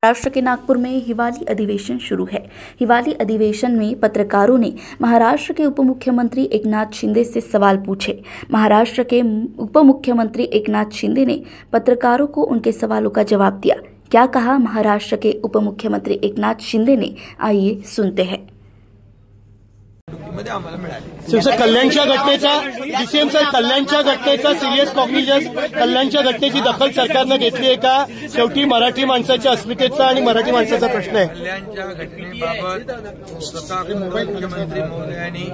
महाराष्ट्र के नागपुर में हिवाली अधिवेशन शुरू है। हिवाली अधिवेशन में पत्रकारों ने महाराष्ट्र के उप मुख्यमंत्री एकनाथ शिंदे से सवाल पूछे। महाराष्ट्र के उप मुख्यमंत्री एकनाथ शिंदे ने पत्रकारों को उनके सवालों का जवाब दिया। क्या कहा महाराष्ट्र के उप मुख्यमंत्री एकनाथ शिंदे ने, आइए सुनते हैं। सर, कल्याणच्या घटनेचा डीसीएम सर, कल्याणच्या घटनेचा सिरियस कॉग्निजन्स, कल्याणच्या घटनेची दखल सरकारने घेतली आहे का? शेवटी मराठी माणसाच्या अस्मितेचा आणि मराठी माणसाचा प्रश्न आहे। कल्याणच्या घटनेबाबत स्वतः मुख्यमंत्री महोदयांनी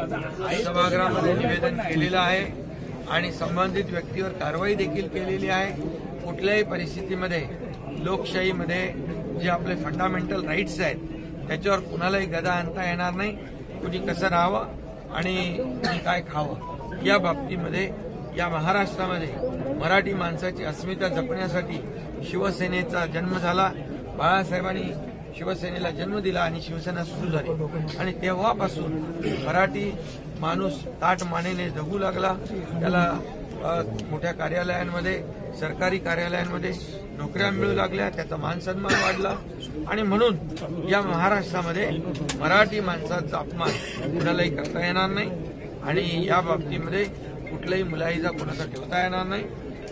सभागृहामध्ये निवेदन केलेलं आहे आणि संबंधित व्यक्तीवर कारवाई देखील केलेली आहे। कुठल्याही परिस्थितीमध्ये लोकशाहीमध्ये जे आपले फंडामेंटल राईट्स आहेत त्याच्यावर कुणालाही गदा आणता येणार नाही। कुणी कसं राहावं आणि कुणी काय खावं या बाबतीमध्ये या महाराष्ट्रामध्ये मराठी माणसाची अस्मिता जपण्यासाठी शिवसेनेचा जन्म झाला। बाळासाहेबांनी शिवसेनेला जन्म दिला आणि शिवसेना सुरू झाली आणि तेव्हापासून मराठी माणूस ताठ मानेने जगू लागला। त्याला मोठ्या कार्यालयांमध्ये, सरकारी कार्यालयांमध्ये नोकऱ्या मिळू लागल्या, त्याचा मानसन्मान वाढला आणि म्हणून या महाराष्ट्रामध्ये मराठी माणसाचा अपमान कुणालाही करता येणार नाही आणि या बाबतीमध्ये कुठलाही मुलाहिजा कोणाचा ठेवता येणार नाही।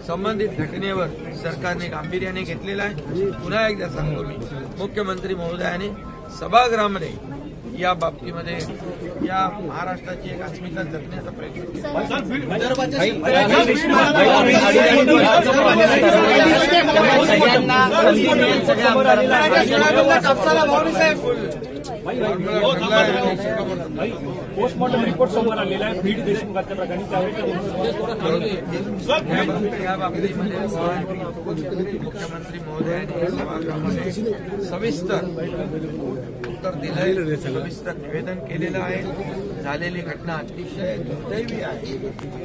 संबंधित घटनेवर सरकारने गांभीर्याने घेतलेला आहे। पुन्हा एकदा सांगतो मी, मुख्यमंत्री महोदयांनी सभागृहामध्ये या बाबतीमध्ये या महाराष्ट्राची एक अस्मिता जपण्याचा प्रयत्न पोस्टमॉर्टम रिपोर्ट समोर आलेला आहे। बीड देशमुखाच्या प्रकरणी या बाबतीमध्ये मुख्यमंत्री महोदयांनी सभागृहामध्ये सविस्तर उत्तर दिलंय, सविस्तर निवेदन केलेलं आहे। झालेली घटना अतिशय दुर्दैवी आहे,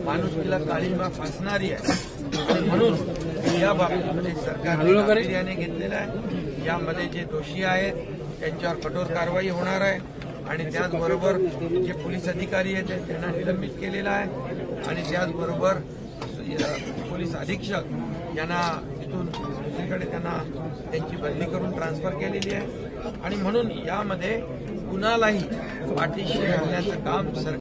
माणुसकीला काळिंबा फासणारी आहे म्हणून या बाबतीमध्ये सरकारने गांभीर्याने घेतलेलं आहे। यामध्ये जे दोषी आहेत त्यांच्यावर कठोर कारवाई होणार आहे आणि त्याचबरोबर जे पोलीस अधिकारी आहेत त्यांना निलंबित केलेलं आहे आणि त्याचबरोबर पोलीस अधीक्षक यांना तिथून दुसरीकडे त्यांची बदली करून ट्रान्सफर केलेली आहे आणि म्हणून यामध्ये कुणालाही पाठीशी घालण्याचं काम